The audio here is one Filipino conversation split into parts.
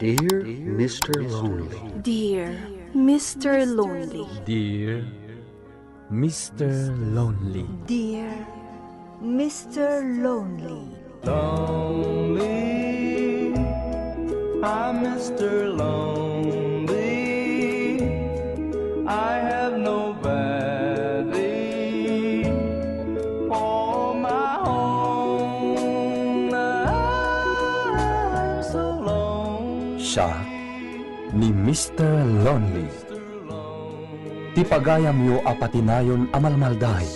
Dear Mr. Lonely. Dear Mr. Lonely. Dear Mr. Lonely. Dear Mr. Lonely. Lonely, I'm Mr. Lonely. I have nobody for my own. I'm so lonely. Siya ni Mr. Lonely. Ti pagayam yo apatinayon amalmalday.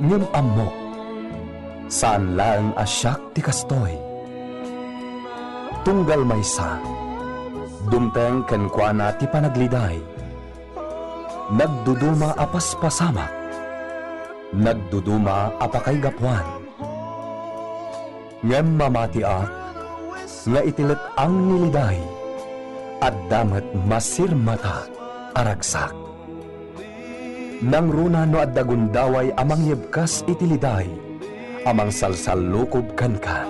Ngem amok. Saan lang asyak ti kastoy. Tunggal maysa. Dumteng kenkwana ti panagliday. Nagduduma apas pasamak. Nagduduma apakay gapwan. Ngem mamatiak. Nga itilit ang niliday. At damat masirmata aragsak. Nang runa no at dagundaway amang yebkas itiliday. Amang salsalukob kan ka.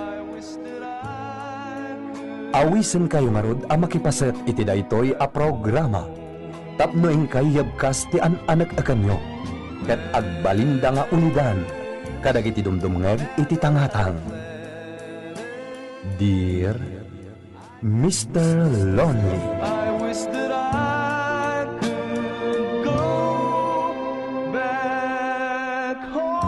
Awisen kayo marud ang makipaset iti daytoy a programa. Tapno ing kayabkas ti an-anak akanyo. Ket agbalinda nga ulidan. Kadag iti dumdumnger iti tangatang. Dear Mr. Lonely. I wish that I could go back home.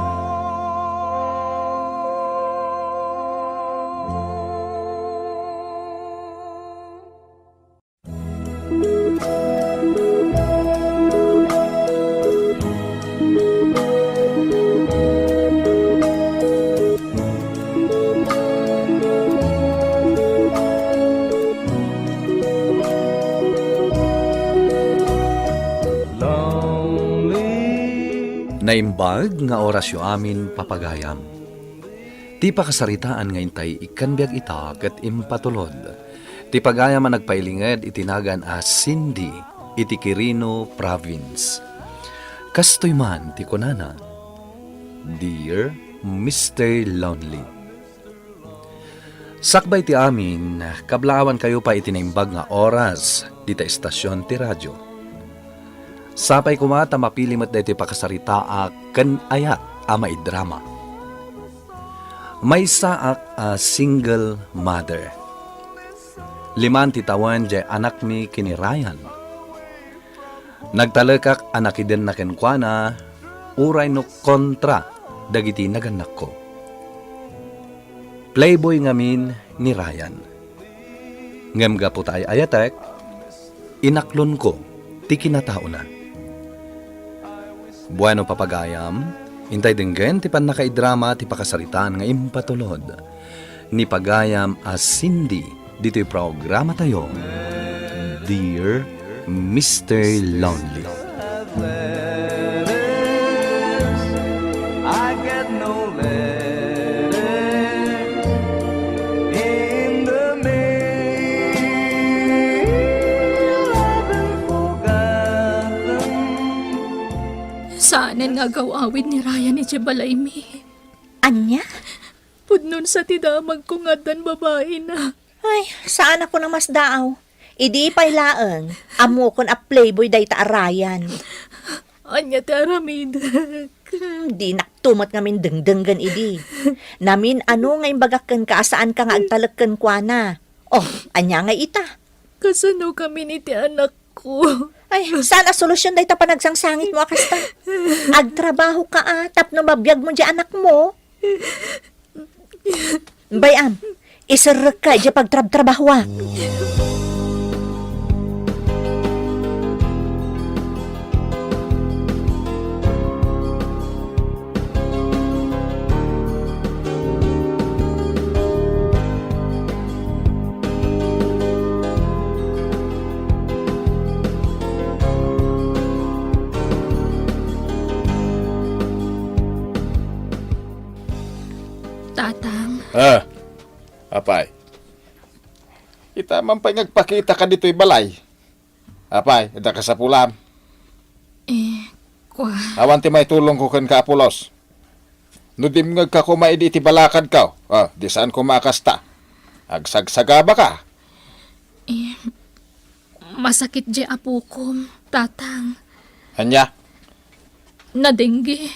Naimbag nga orasyo amin papagayam. Ti pakasaritaan nga intay ikanbiag ita ket impatulod. Ti pagayam ang nagpailinged itinagan a Cindy iti Quirino Province. Kastoy man ti kunana. Dear Mr. Lonely. Sakbay ti amin, kablawan kayo pa itinaimbag nga oras dita estasyon ti radyo. Sapay kumata mapilimot na iti pakasaritaa ken ayak ama idrama. May saak a single mother. 5 ti tawen jay anak mi kini Ryan. Nagtalekak anak iden na kenkwana, uray no kontra dagiti naganak ko. Playboy ngamin ni Ryan. Ngem gapu tay ayatek, inaklon ko ti kinatao na. Bueno papagayam, intay dinggen ti pan nakaidrama ti pakasaritaan nga impatulod. Ni pagayam as Cindy, dito'y programa tayo. Dear Mr. Lonely. I get no letters in the mail. I've been forgotten. Saanan nga gawawid ni Ryan ni Jebalaymi. Anya? Pudnon sa tidamag ko nga dan babae na. Ay, saan ako na mas daaw? Idi pailaeng, amo kon a playboy day ta arayan. Anya ti aramid. Di naktumat ngamin dengdenggan idi. Namin ano nga imbagakken ka saan ka nga agtalagken kwa na. Oh, anya nga ita. Kasano kami ni ti anak ko. Ay, saan a solusyon day ta panagsangsangit mo akasta? Agtrabaho ka tapno mabiyag mo di anak mo. Bayam, isarek ka di pagtrabaho. Tatang, Apay. Kita man pa nagpakita ka dito'y balay. Apay, ida ka sa pulam. kwa. Awan ti may tulong ko kan ka Apolos. No dimngag ka kumaid iti balakad ka. Di saan ko makasta. Agsagsagaba ka. Masakit di apukom, tatang. Anya, Na dengue.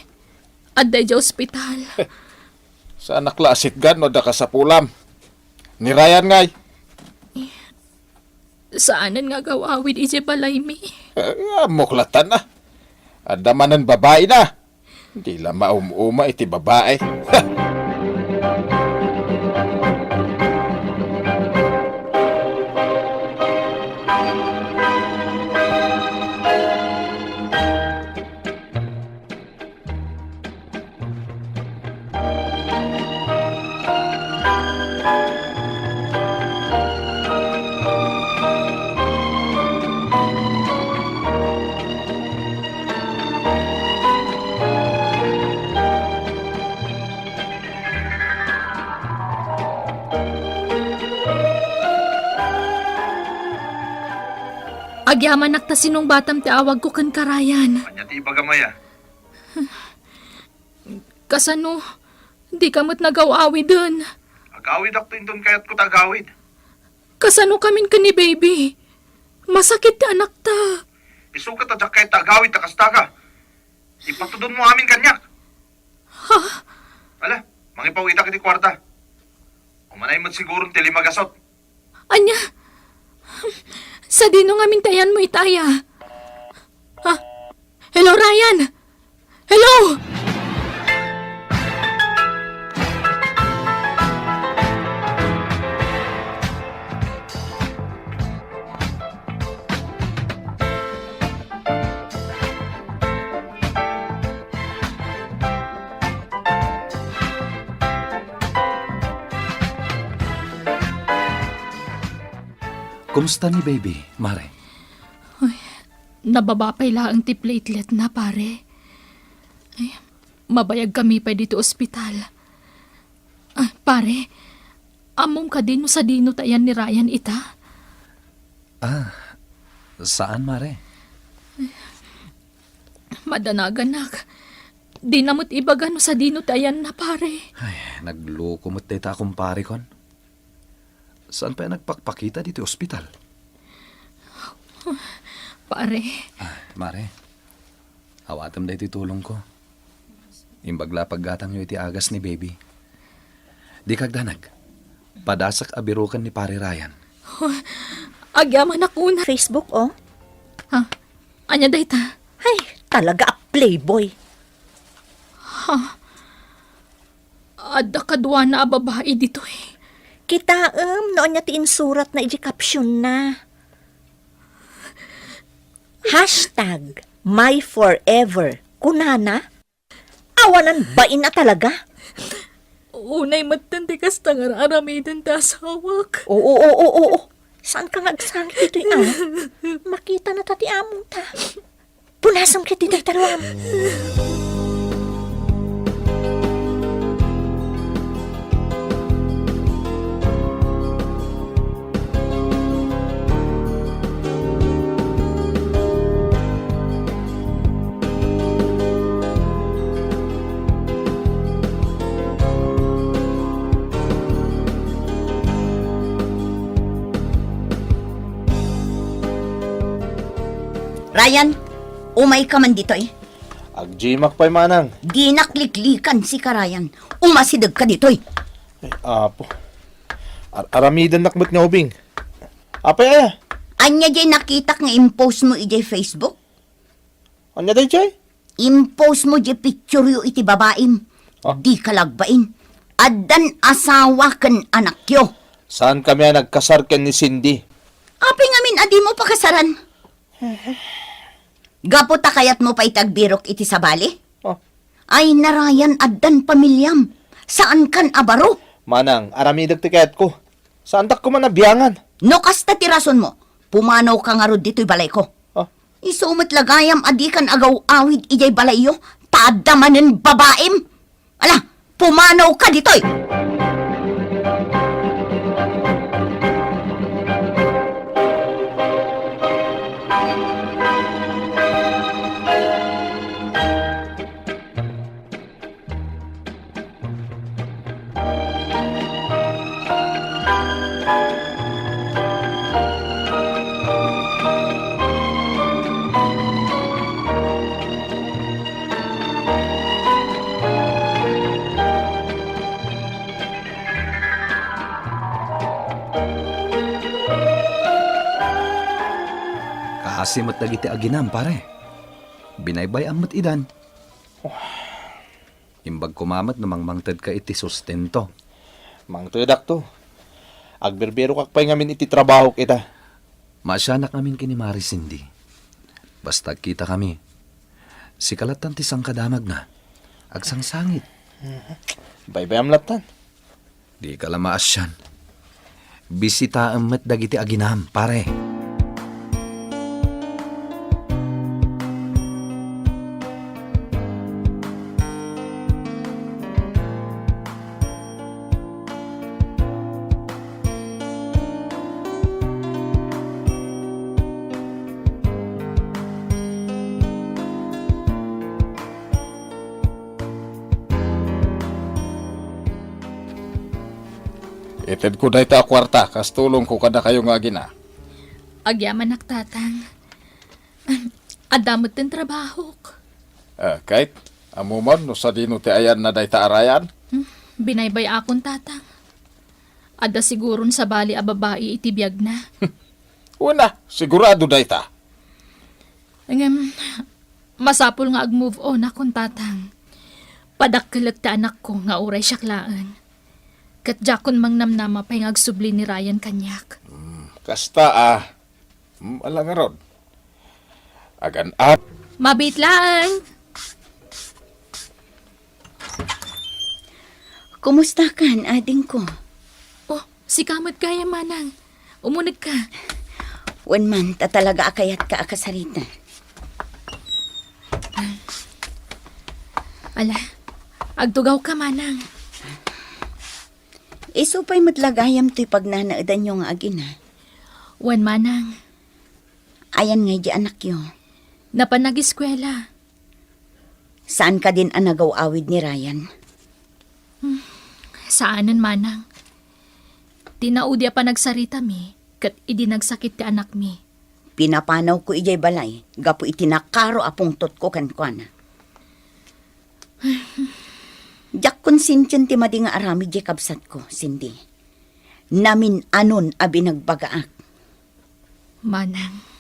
Aday di ospital. sa anak lasit gan no da ka sa pulam. Ni Ryan ngay. Saanan nga gawawid ije balay mi. Muklatan na. Adamanan babae na. Hindi lang maumuma iti babae. Agyaman nakta sinong batam ti awag ko kan karayan. Kanya ti ibagamaya. Kasano, di kamot nagawawi dun. Agawid ako indon kayat ko tagawid. Kasano kamin ka ni baby? Masakit ti anak ta. Isukat at kayat tagawid takastaga. Ipatudon mo amin kanyak. Ha? Ala, mangipawita kiti kwarta. Umanay mo siguro ti limagasot. Anya? Sa dino nga mintayan mo itaya. Ha? Hello, Ryan? Hello? Kumusta ni baby, Mare? Nababapay lang ti platelet na, pare. Ay, mabayag kami pa dito ospital. Ay, pare, among ka din mo sa dino tayan ni Ryan ita? Saan, Mare? Madanaganak. Di namot ibagan sa dino tayan na, pare. Ay, naglukumot dita akong pare kon. Saan pa nagpakpakita dito ospital? Pare, Mare, hawatam da iti tulong ko. Imbagla paggatang nyo iti agas ni baby. Di kagdanag, padasak abirukan ni pare Ryan. agyaman ako na. Facebook, oh. Ha? Anya dayta? Ay, talaga a playboy. Adda kadwa na babae dito eh. Kitaem, noon niya tiinsurat na iji caption na. Hashtag my forever. Kunana? Awanan bain na talaga? Unay matandi kas tangar aramidan ta sawak. Oo. Saan ka ngagsangit ito'y Makita na tati among ta. Punasam kiti day taruam. Ryan, umay ka man dito eh. Agjimak pa'y manang. Di nakliklikan si Karayan. Umasidag ka dito eh. Ay, apo. Aramidan nakmat nga ubing. Apay aya. Anya jay nakita nga impose mo ijay Facebook? Anya day chay? Impose mo jay picture yu iti babaim. Ah. Di kalagbain. Addan asawa kan anak yo. Saan kami nagkasar ken ni Cindy? Api ngamin adi mo pakasaran. Gapo ta kayat mo pa itagbirok iti sabali? Oh. Ay narayan addan pamilyam. Saan kan abaro? Manang, aramidag ti kayat ko. Saan tak ko man nabiyangan? No kasta tirason mo. Pumanaw ka nga rod dito'y balay ko. Oh. Isumot lagayam adi kan agaw awid ijay balay yo. Tadamanen babaim. Ala, pumanaw ka dito'y. Asimot dagiti aginam, pare. Binaybay amot idan. Imbag kumamat namang mangtad ka iti sustento. Mang tuyadak to. Agberbero kak pa'y ngamin iti trabaho kita. Masyanak namin kini Mari Cindy. Basta kita kami. Si kalatan ti sang kadamag na. Agsangsangit. Bay-bay amlatan. Di ka lamaas yan. Bisita amat dagiti aginam, pare. Ited ko na ita kwarta, kas tulong ko kada kayo nga gina. Agyaman naktatang. Adamot din trabaho. Kahit, amuman, no sa dino ti ayan na dayta arayan. Binaybay akong tatang. Ada siguron sa bali a babae itibiyag na. Una, sigurado dayta. Masapul nga ag-move on akong tatang. Padakkelag ta anak ko nga uray syaklaan. Kat jakon mang namnama pa'y agsubli ni Ryan kanyak. Kasta alang nga ron. Agan up. Mabitlaan! Kumusta kan, ading ko? Oh, si Kamot kaya manang. Umunag ka. Wan man, ta talaga akayat ka akasarita. Ala, agtugaw ka manang. Iso pa'y matlagayam to'y pagnanaadan yung agina. Wan manang, Ayan nga di anak yo. napanag-eskwela. Saan ka din anagaw-awid ni Ryan? Saanan manang. Tinaudya pa nagsarita mi, kat idi nagsakit ti anak mi. Pinapanaw ko ijay balay, gapo itinakaro apong tot ko kankwana. Jak konsintyon ti madi nga arami di kabsat ko, Cindy. Namin anon abi nagbagaak. Manang,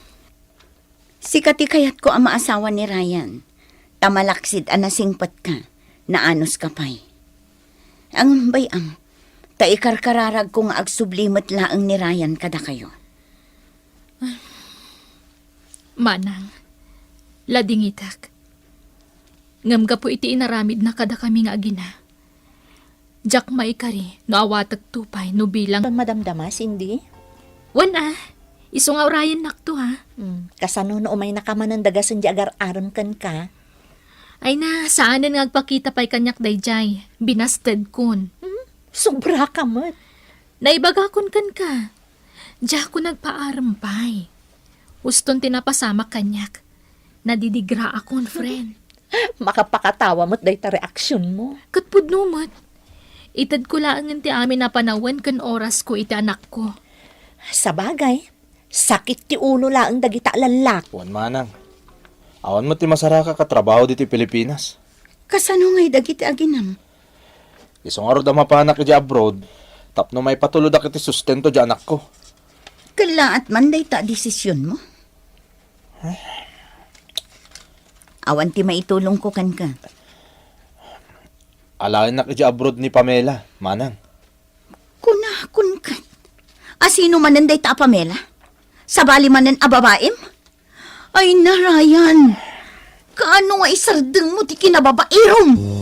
Sikat kayat ko ang maasawa ni Ryan. Tamalaksid anasingpat ka, naanos ka pa'y. Ang bayang, taikarkararag ko nga agsublimat laang ni Ryan kada kayo. manang, ladingitak. Ngam ka po iti inaramid na kada kami nga agina. Jak maikari, no awatag tupay, no bilang. Madamdama, Cindy? Wan iso nga orayan nakto ha. Kasano no umay nakamanan dagasan di agar aron kan ka? Ay na, saanan nga agpakita pa'y kanyak dayjay, binasted kun. Sobra ka mat. Naibagakon kan ka. Diya ko nagpaarampay. Uston tinapasama kanyak. Nadidigra akon, friend. Makapakatawa mo't day ta reaksyon mo. Katpudnumot. Itad ko lang ti amin na panawan kan oras ko iti anak ko. Sa bagay, sakit ti ulo laang dagita lalak. Wan manang. Awan mo ti masaraka ka trabaho dito Pilipinas. Kasano nga'y dagiti aginam? Isong araw da mapanak di abroad. Tapno may patulod ak iti sustento di anak ko. Kalaat man day ta desisyon mo. Awan ti maitulong ko kan ka. Alain nak di abroad ni Pamela, manang. Kunakun ka. Asino manan day ta Pamela? Sabali manan ababaim? Ay na, Ryan. Kaano nga isardeng mo ti kinababairom?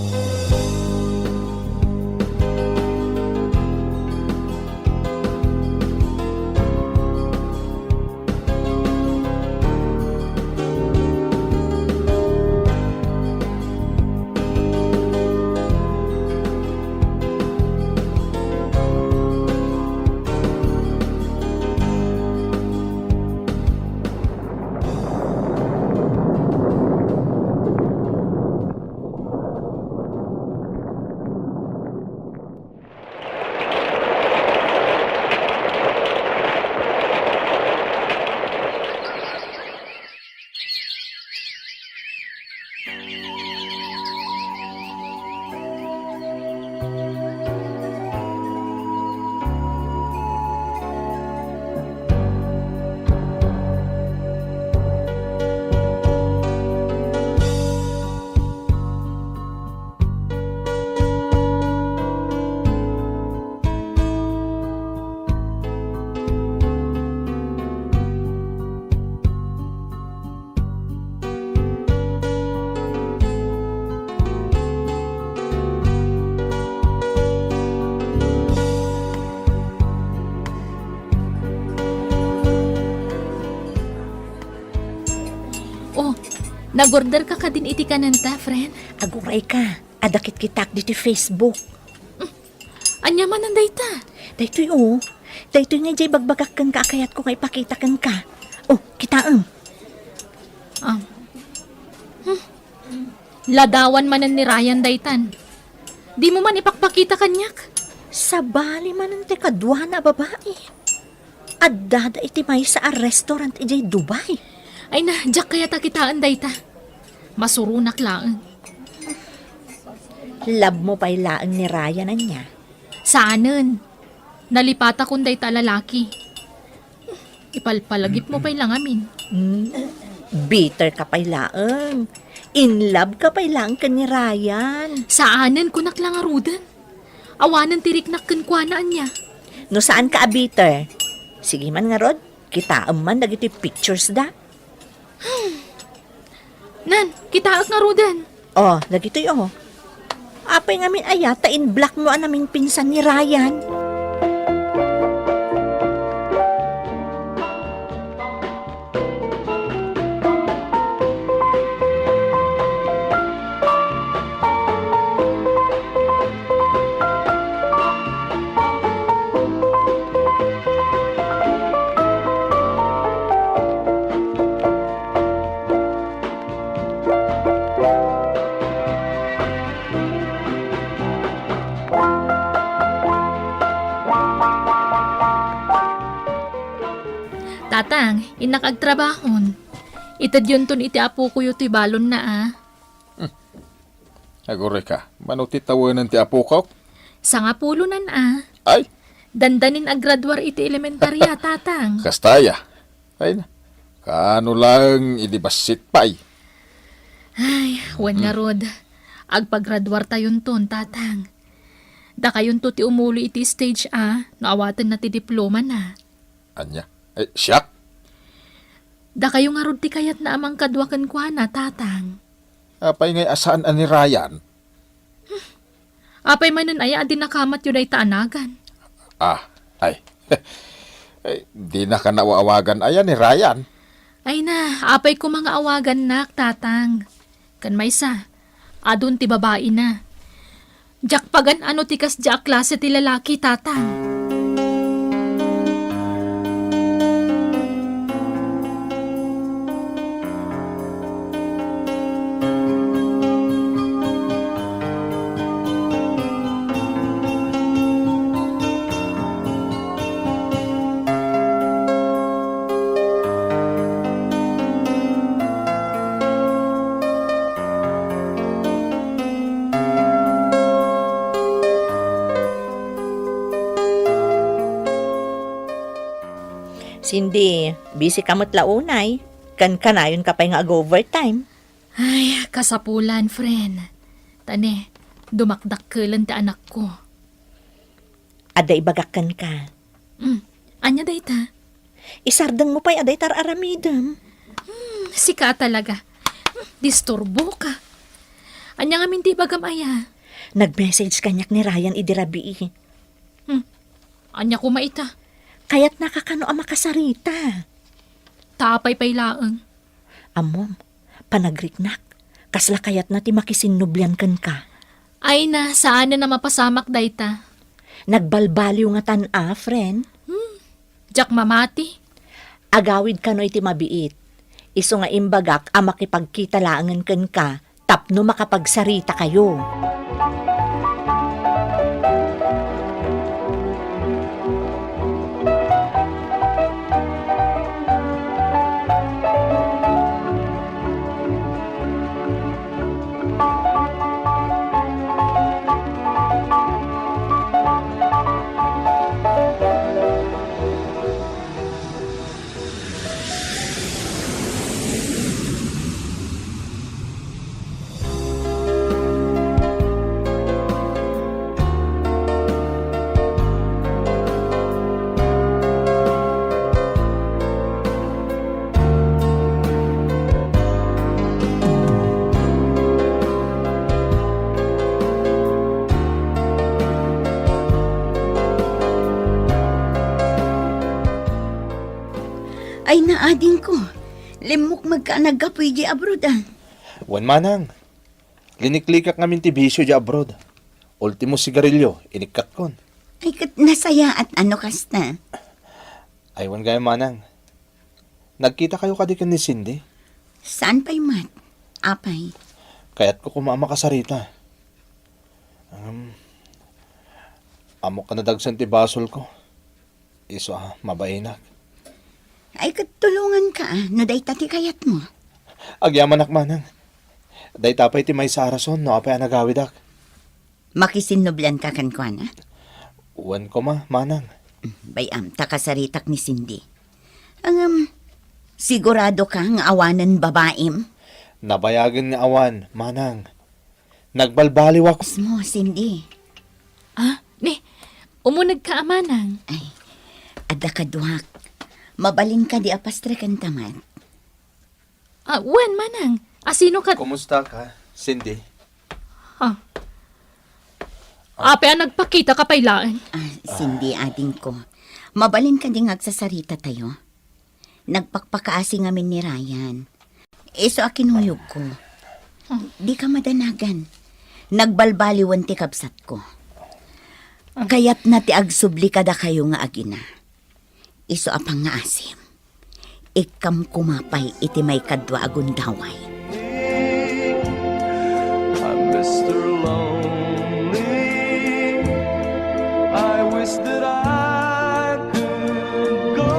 Nag-order ka din iti kananta, friend. Aguray ka. Adakit kitak dito Facebook. Anya man ang dayta. Daytoy Daytoy nga jay bagbagak kang kakayat ko nga ipakita kan ka. Oh, kitaang. Ladawan manan ni Ryan daytan. Di mo man ipakpakita kanyak. Sa bali man ang tekadwa na babae. Addada iti may sa a restaurant ijay Dubai. Ay na, jak kaya takitaan dayta. Masurunak lang. Lab mo pa'y laang ni Ryan na niya. Saanen? Nalipata kung dayta lalaki. Ipalpalagip mo pa'y lang amin. Bitter ka pa'y laang. In love ka pa'y laang ka ni Ryan. Saanen kunak lang arudan. Awanan tiriknak kunkuanaan niya. No saan ka bitter? Sige man nga rod, kita man dagiti pictures da. Nan, kita ak nga rudan. Oh, dagito Apay ngamin ayata in black mo anaming pinsan ni Ryan. Tatang, inakagtrabahon. Itad yun ton iti apo ko iti balon na Aguray ka. Manuti tawanan ti apo ko? Sa nga pulo nan Ay, Dandanin agradwar iti elementarya, tatang. kastaya. Ay na. Kaano lang idibasit pa Ay, wan nga rod. Agpagradwar tayon ton, tatang. Da kayon to ti umuli iti stage naawatan na ti diploma na. Anya. Ay, siyak. Da kayo nga rod ti kayat na amang kadwakan kwa na, tatang. Apay ngay asaan ani Ryan? Apay manan aya adi nakamat yun ay taanagan. Ay. Ay, di na ka nawaawagan ayan ni Ryan. Ay na, apay ko mga awagan nak, tatang. Kan maysa, adun ti babae na. Jak pagan ano ti kas jak klase ti lalaki, tatang. Cindy, busy ka mo't launay. Kanayon ka pa nga overtime. Ay, kasapulan, friend. Tane, dumakdak kelan ti anak ko. Aday bagakan ka. Anya dayta? Isardang mo pa'y aday tar aramidam. Sika talaga. Disturbo ka. Anya nga minti bagam aya. Nag-message kanyak ni Ryan idirabi. Anya ko maita. Kaya't nakakano ang makasarita. Tapay pay laeng. Amom, panagriknak. Kasla kayat na ti makisinnublian kan ka. Ay na, saan na mapasamak dayta? Nagbalbaliw nga friend. Jak mamati. Agawid ka no iti mabiit. Iso nga imbagak ang makipagkita laangan kan ka, tapno makapagsarita kayo. Ay naading ko. Limok magkaanagapoy di abroad Wan manang. Liniklikak ngamin ti bisyo di abroad. Ultimo sigarilyo, inikat kon. Ay kat nasaya at ano kasta. Aywan gaya manang. Nagkita kayo kadikan ni Cindy? Saan pa'y mat? Apay. Kaya't ko kumama kasarita. Amok ka na dagsan ti basol ko. Iso mabainak. Ay kat tulungan ka no day tati kayat mo. Agyaman manang. Day tapay ti may sarason no apay nagawidak. Makisinublan ka kan kwa na. Uwan ko manang. Bayam, takasaritak ni Cindy. Sigurado ka nga awanan babaim? Nabayagan ni awan, manang. Nagbalbaliw ako. Mo, Cindy. Ni, umunag ka, Manang. Ay, ada ka duhak. Mabalin ka di apastre kan tamat. Wen, Manang. Sino ka? Kumusta ka, Cindy? Ape, nagpakita ka pailaan. Cindy, ading ko. Mabalin ka di agsasarita tayo. Nagpakpakaasi ngamin ni Ryan. Iso akinuyog ko. Di ka madanagan. Nagbalbaliwan ti kabsat ko. Kaya't na ti agsubli kada kayo nga agina. Iso apang nga asim. Ikam kumapay iti may kadwa agundaway. I'm Mr. Lonely. I wish that I could go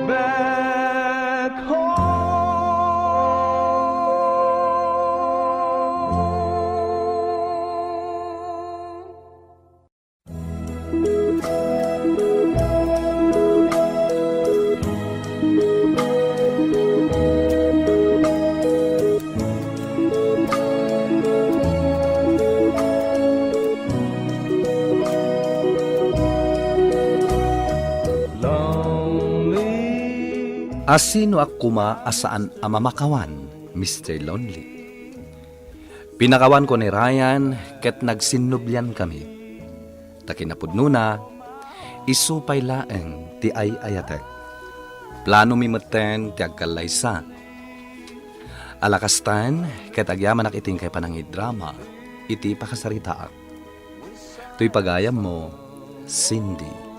back home. Asino akuma asaan amamakawan, Mr. Lonely. Pinakawan ko ni Ryan ket nagsinublyan kami. Takinapudno na, isupay laeng ti ay ayatek. Plano mi meten ti agkalaysa. Alakastan ket agyaman ak iting kay panangidrama, iti pakasaritaak. Tuy pagayam mo, Cindy.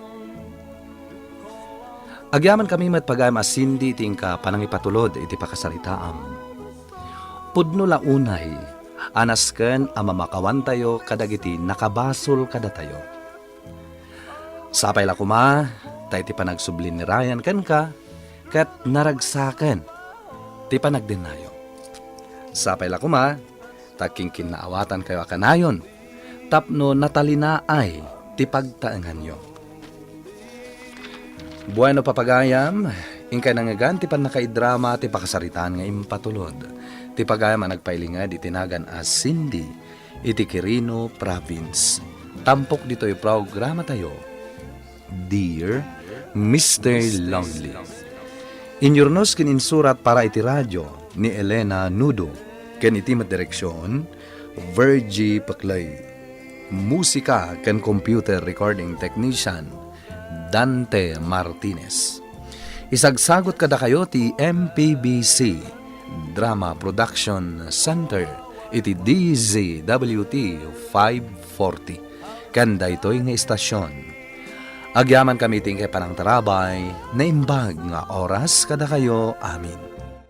Agyaman kami matpagayam as Cindy iting ka panangipatulod iti pakasaritaam. Pudno la unay, anasken amamakawan tayo kadagiti nakabasol kada tayo. Sapay la kuma, tayo ti panagsublin ni Ryan ken ka, kat naragsaken, ti panagdenayo. Sapay la kuma, taking kinaawatan kayo akanayon, tapno natalinaay ti pagtaengan nyo. Bueno papagayam, ingkay nangagan ti pan nakaidrama ti pakasaritaan nga impatulod. Ti pagayam ang nagpailingad itinagan as Cindy, iti Quirino Province. Tampok dito'y programa tayo, Dear Mr. Lonely. Inyornos kininsurat para iti radyo ni Elena Nudo, ken iti direksyon, Virgie Paclay. Musika ken computer recording technician, Dante Martinez. Isagsagot kada kayo ti MPBC Drama Production Center iti DZWT 540 kanda ito'y nga istasyon. Agyaman kami tingke panang tarabay na imbag nga oras kada kayo amin.